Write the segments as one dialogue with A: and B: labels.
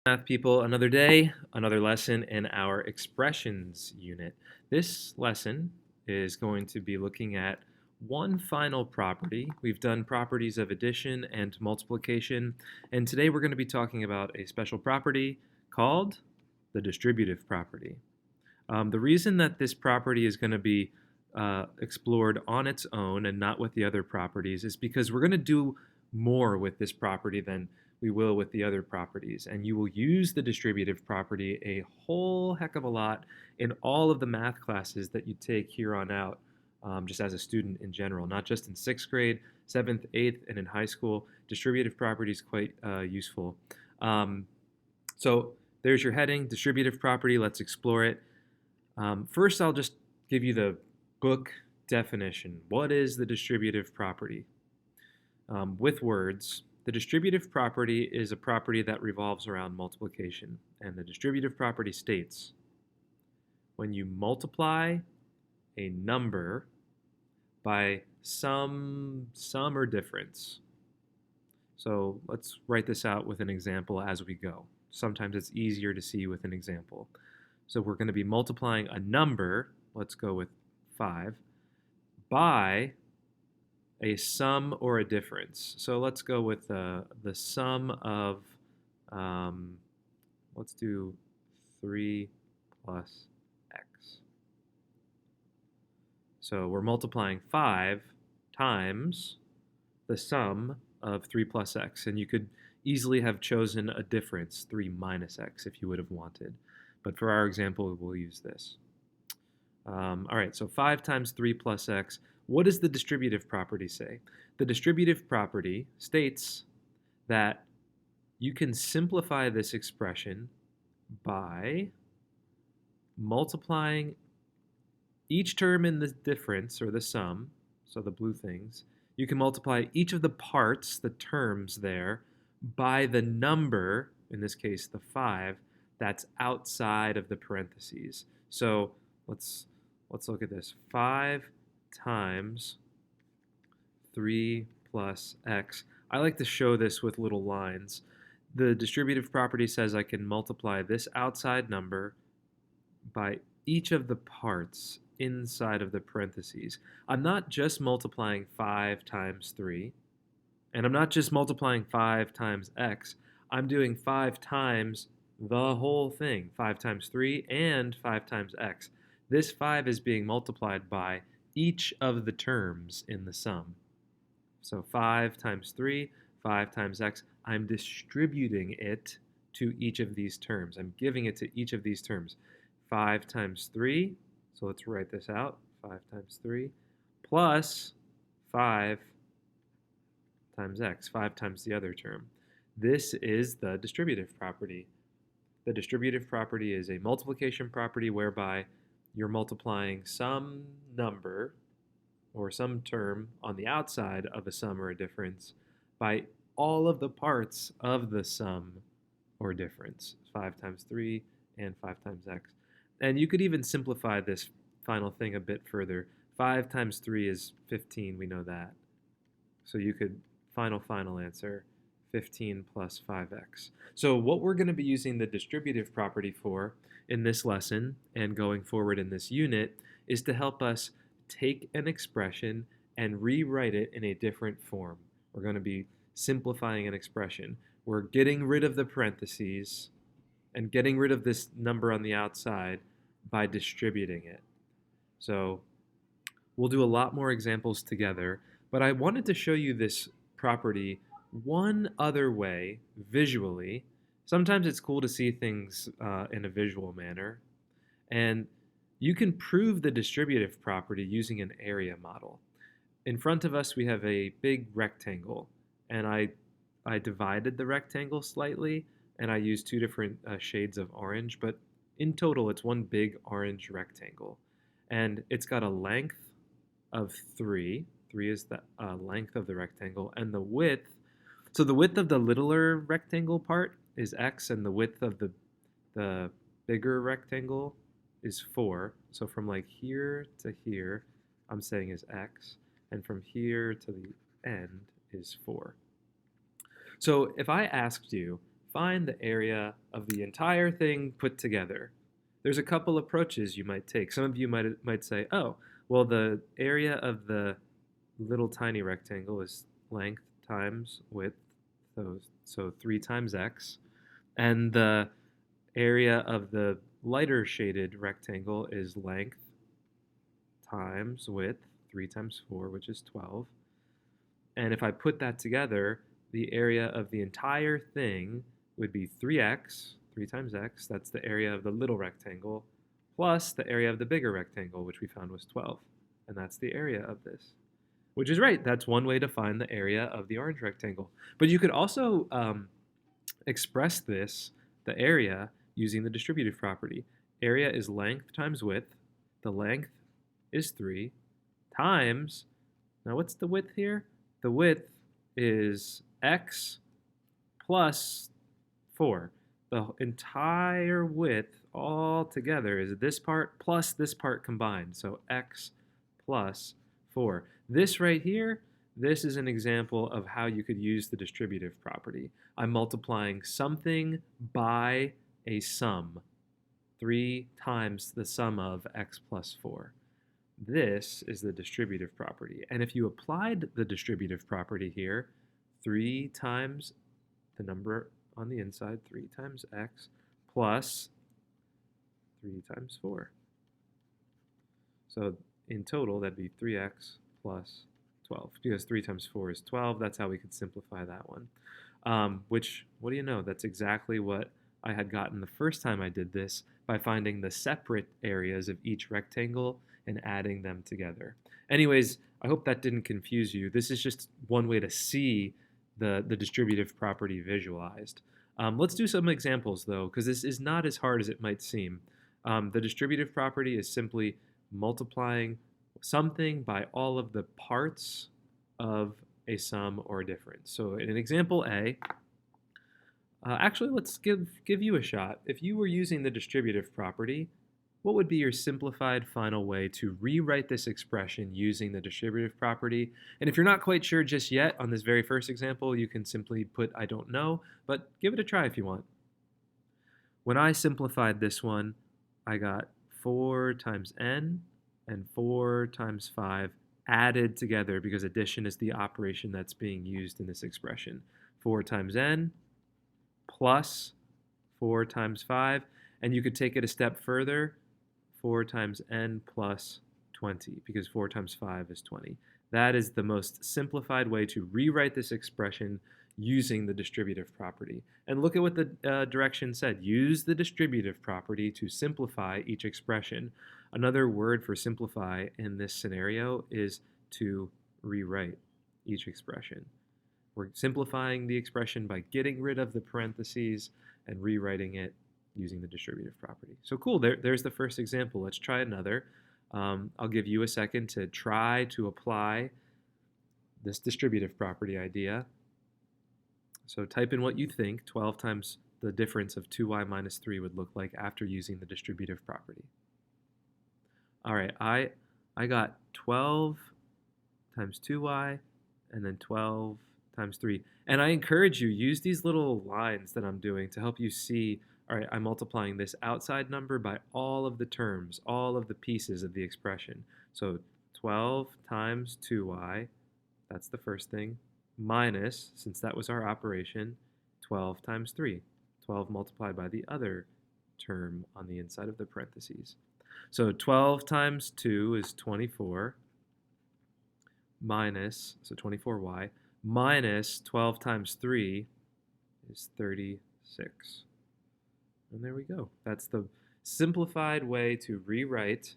A: Math people, another day, another lesson in our expressions unit. This lesson is going to be looking at one final property. We've done properties of addition and multiplication, and today we're going to be talking about a special property called the distributive property. The reason that this property is going to be explored on its own and not with the other properties is because we're going to do more with this property than we will with the other properties. And you will use the distributive property a whole heck of a lot in all of the math classes that you take here on out, just as a student in general, not just in 6th grade, 7th, 8th, and in high school. Distributive property is quite useful. So there's your heading, distributive property. Let's explore it. First, I'll just give you the book definition. What is the distributive property? With words, the distributive property is a property that revolves around multiplication. And the distributive property states, when you multiply a number by some sum or difference. So let's write this out with an example as we go. Sometimes it's easier to see with an example. So we're going to be multiplying a number, let's go with 5, by a sum or a difference. So let's go with the sum of, let's do 3 plus x. So we're multiplying 5 times the sum of 3 plus x. And you could easily have chosen a difference, 3 minus x, if you would have wanted. But for our example, we'll use this. All right, so 5 times 3 plus x. What does the distributive property say? The distributive property states that you can simplify this expression by multiplying each term in the difference, or the sum, so the blue things. You can multiply each of the parts, the terms there, by the number, in this case the 5, that's outside of the parentheses. So let's look at this. 5 times 3 plus x. I like to show this with little lines. The distributive property says I can multiply this outside number by each of the parts inside of the parentheses. I'm not just multiplying 5 times 3, and I'm not just multiplying 5 times x. I'm doing 5 times the whole thing, 5 times 3 and 5 times x. This 5 is being multiplied by each of the terms in the sum. So 5 times 3, 5 times x. I'm distributing it to each of these terms. I'm giving it to each of these terms. 5 times 3, so let's write this out. 5 times 3 plus 5 times x, 5 times the other term. This is the distributive property. The distributive property is a multiplication property whereby you're multiplying some number or some term on the outside of a sum or a difference by all of the parts of the sum or difference, 5 times 3 and 5 times x. And you could even simplify this final thing a bit further. 5 times 3 is 15, we know that. So you could, final answer, 15 plus 5x. So what we're going to be using the distributive property for in this lesson and going forward in this unit is to help us take an expression and rewrite it in a different form. We're going to be simplifying an expression. We're getting rid of the parentheses and getting rid of this number on the outside by distributing it. So we'll do a lot more examples together, but I wanted to show you this property one other way, visually. Sometimes it's cool to see things in a visual manner. And you can prove the distributive property using an area model. In front of us, we have a big rectangle. And I divided the rectangle slightly, and I used 2 different shades of orange. But in total, it's one big orange rectangle. And it's got a length of 3. 3 is the length of the rectangle. And the width, so the width of the littler rectangle part is x, and the width of the bigger rectangle is 4. So from like here to here, I'm saying is x, and from here to the end is 4. So if I asked you Find the area of the entire thing put together. There's a couple approaches you might take. Some of you might say, oh, well, the area of the little tiny rectangle is length times width, so 3 times x, and the area of the lighter shaded rectangle is length times width, 3 times 4, which is 12. And if I put that together, the area of the entire thing would be 3x, 3 times x, that's the area of the little rectangle, plus the area of the bigger rectangle, which we found was 12. And that's the area of this. Which is right, that's one way to find the area of the orange rectangle. But you could also express this, the area, using the distributive property. Area is length times width. The length is 3 times, now what's the width here? The width is x plus 4. The entire width all together is this part plus this part combined, so x plus 4. This right here, this is an example of how you could use the distributive property. I'm multiplying something by a sum, 3 times the sum of x plus 4. This is the distributive property. And if you applied the distributive property here, 3 times the number on the inside, 3 times x, plus 3 times 4. So in total, that'd be 3x plus 12. Because 3 times 4 is 12, that's how we could simplify that one. Which, what do you know? That's exactly what I had gotten the first time I did this by finding the separate areas of each rectangle and adding them together. Anyways, I hope that didn't confuse you. This is just one way to see the distributive property visualized. Let's do some examples though, because this is not as hard as it might seem. The distributive property is simply multiplying something by all of the parts of a sum or a difference. So in example A, actually let's give you a shot. If you were using the distributive property, what would be your simplified final way to rewrite this expression using the distributive property? And if you're not quite sure just yet on this very first example, you can simply put I don't know, but give it a try if you want. When I simplified this one, I got 4 times n and 4 times 5 added together because addition is the operation that's being used in this expression. 4 times n plus 4 times 5, and you could take it a step further, 4 times n plus 20, because 4 times 5 is 20. That is the most simplified way to rewrite this expression using the distributive property. And look at what the direction said. Use the distributive property to simplify each expression. Another word for simplify in this scenario is to rewrite each expression. We're simplifying the expression by getting rid of the parentheses and rewriting it using the distributive property. So cool, there's the first example. Let's try another. I'll give you a second to try to apply this distributive property idea. So type in what you think 12 times the difference of 2y minus 3 would look like after using the distributive property. All right, I got 12 times 2y and then 12 times 3. And I encourage you, use these little lines that I'm doing to help you see, all right, I'm multiplying this outside number by all of the terms, all of the pieces of the expression. So 12 times 2y, that's the first thing, minus, since that was our operation, 12 times 3. 12 multiplied by the other term on the inside of the parentheses. So 12 times 2 is 24 minus, so 24y, minus 12 times 3 is 36. And there we go. That's the simplified way to rewrite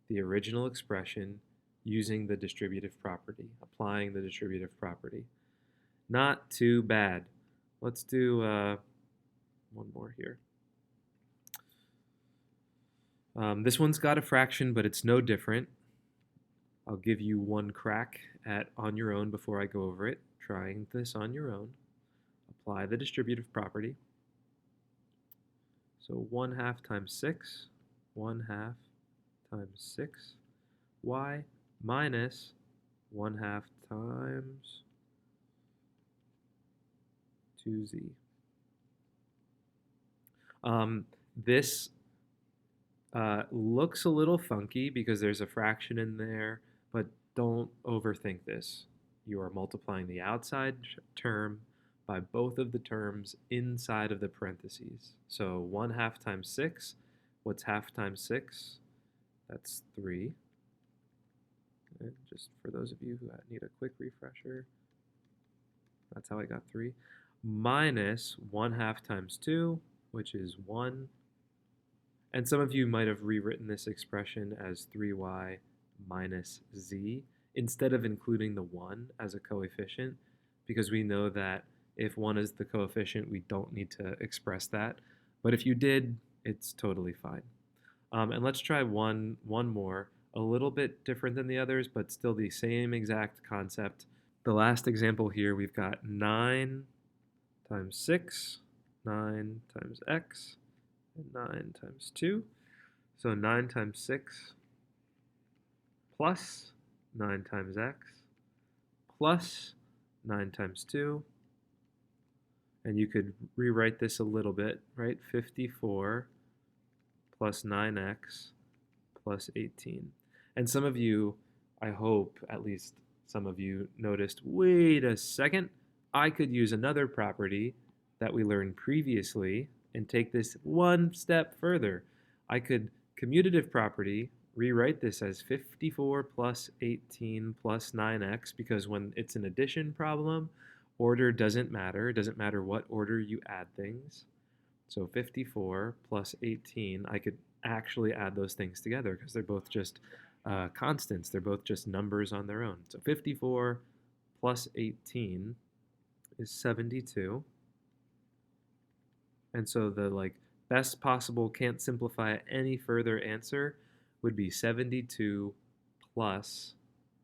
A: the original expression using the distributive property, applying the distributive property. Not too bad. Let's do one more here. This one's got a fraction, but it's no different. I'll give you one crack at on your own before I go over it. Trying this on your own. Apply the distributive property. So 1/2 times 6, 1/2 times 6, y minus 1/2 times 2z. This looks a little funky because there's a fraction in there, but don't overthink this. You are multiplying the outside term by both of the terms inside of the parentheses. So 1 half times 6, what's half times 6? That's 3. And just for those of you who need a quick refresher, that's how I got 3. Minus 1 half times 2, which is 1. And some of you might have rewritten this expression as 3y minus z instead of including the 1 as a coefficient, because we know that if 1 is the coefficient, we don't need to express that. But if you did, it's totally fine. And let's try one more, a little bit different than the others, but still the same exact concept. The last example here, we've got 9 times 6, 9 times x, and 9 times 2. So 9 times 6 plus 9 times x plus 9 times 2. And you could rewrite this a little bit, right? 54 plus 9x plus 18. And some of you, I hope at least some of you noticed, wait a second, I could use another property that we learned previously and take this one step further. I could commutative property, rewrite this as 54 plus 18 plus 9x, because when it's an addition problem, order doesn't matter. It doesn't matter what order you add things. So 54 plus 18, I could actually add those things together because they're both just constants. They're both just numbers on their own. So 54 plus 18 is 72. And so the best possible, can't simplify any further answer would be 72 plus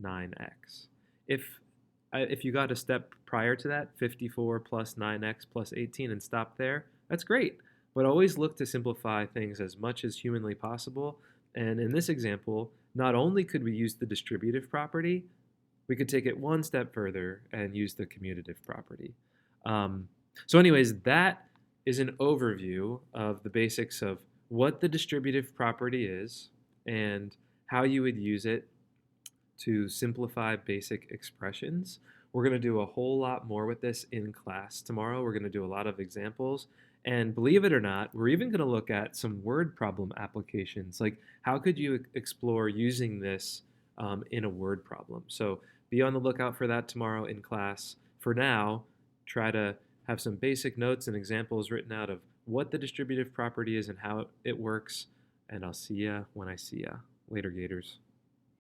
A: 9x. If you got a step prior to that, 54 plus 9x plus 18, and stop there, that's great. But always look to simplify things as much as humanly possible. And in this example, not only could we use the distributive property, we could take it one step further and use the commutative property. So anyways, that is an overview of the basics of what the distributive property is and how you would use it to simplify basic expressions. We're going to do a whole lot more with this in class tomorrow. We're going to do a lot of examples. And believe it or not, we're even going to look at some word problem applications. Like, how could you explore using this in a word problem? So be on the lookout for that tomorrow in class. For now, try to have some basic notes and examples written out of what the distributive property is and how it works. And I'll see ya when I see ya. Later, Gators.